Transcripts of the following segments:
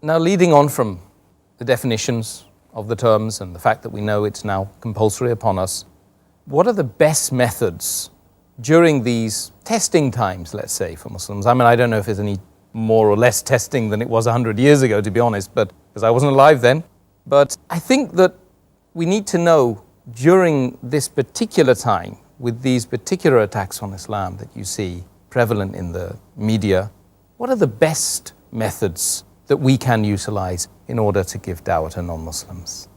Now, leading on from the definitions of the terms and the fact that we know it's now compulsory upon us, what are the best methods during these testing times, let's say, for Muslims? I mean, I don't know if there's any more or less testing than it was 100 years ago, to be honest, but because I wasn't alive then. But I think that we need to know during this particular time, with these particular attacks on Islam that you see prevalent in the media, what are the best methods that we can utilize in order to give dawah to non-Muslims?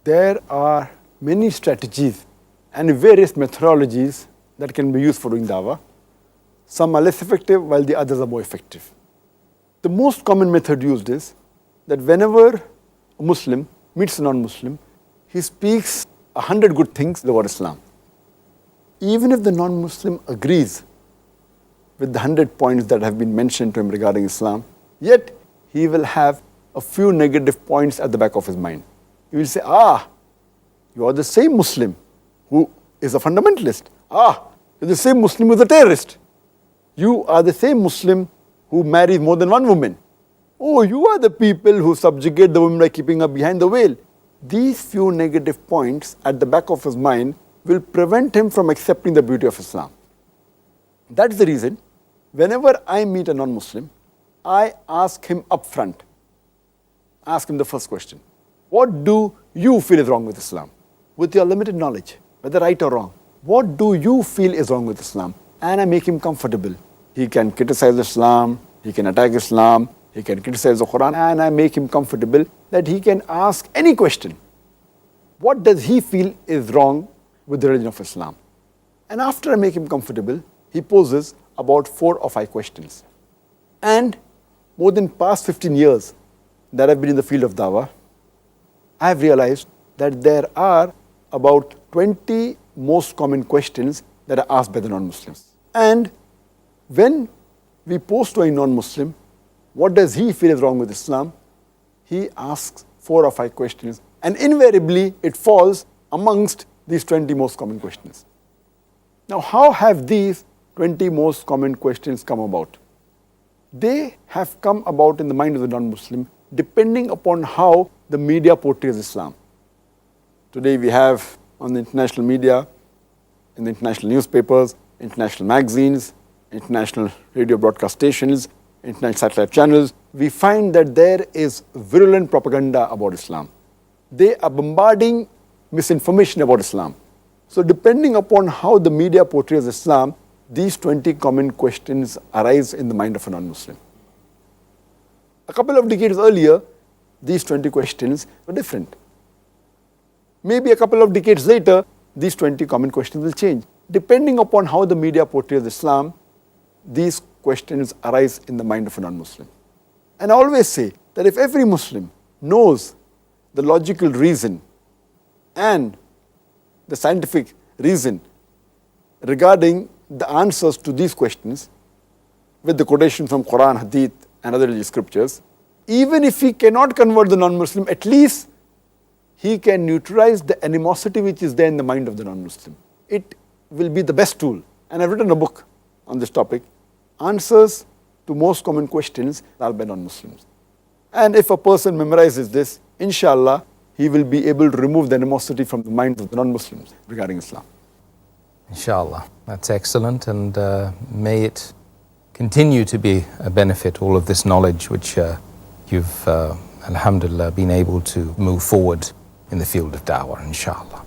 There are many strategies and various methodologies that can be used for doing dawah. Some are less effective while the others are more effective. The most common method used is that whenever a Muslim meets a non-Muslim, he speaks 100 good things about Islam. Even if the non-Muslim agrees with the 100 points that have been mentioned to him regarding Islam, yet he will have a few negative points at the back of his mind. He will say, you are the same Muslim who is a fundamentalist. You're the same Muslim who is a terrorist. You are the same Muslim who marries more than one woman. You are the people who subjugate the women by keeping her behind the veil. These few negative points at the back of his mind will prevent him from accepting the beauty of Islam. That's the reason, whenever I meet a non-Muslim, I ask him up front, ask him the first question. What do you feel is wrong with Islam? With your limited knowledge, whether right or wrong, what do you feel is wrong with Islam? And I make him comfortable. He can criticize Islam, he can attack Islam, he can criticize the Quran, and I make him comfortable that he can ask any question. What does he feel is wrong with the religion of Islam? And after I make him comfortable, he poses about 4 or 5 questions. And more than past 15 years that I've been in the field of dawah, I have realized that there are about 20 most common questions that are asked by the non-Muslims. And when we pose to a non-Muslim, what does he feel is wrong with Islam? He asks 4 or 5 questions, and invariably it falls amongst these 20 most common questions. Now, how have these 20 most common questions come about? They have come about in the mind of the non-Muslim depending upon how the media portrays Islam. Today we have on the international media, in the international newspapers, international magazines, international radio broadcast stations, international satellite channels, we find that there is virulent propaganda about Islam. They are bombarding misinformation about Islam. So depending upon how the media portrays Islam, these 20 common questions arise in the mind of a non-Muslim. A couple of decades earlier, these 20 questions were different. Maybe a couple of decades later, these 20 common questions will change. Depending upon how the media portrays Islam, these questions arise in the mind of a non-Muslim. And I always say that if every Muslim knows the logical reason and the scientific reason regarding the answers to these questions, with the quotation from Quran, Hadith, and other religious scriptures, even if he cannot convert the non-Muslim, at least he can neutralize the animosity which is there in the mind of the non-Muslim. It will be the best tool. And I've written a book on this topic, Answers to Most Common Questions Asked by Non-Muslims. And if a person memorizes this, inshallah, he will be able to remove the animosity from the minds of the non-Muslims regarding Islam. Inshallah. That's excellent, and may it continue to be a benefit, all of this knowledge which you've, alhamdulillah, been able to move forward in the field of dawah, inshallah.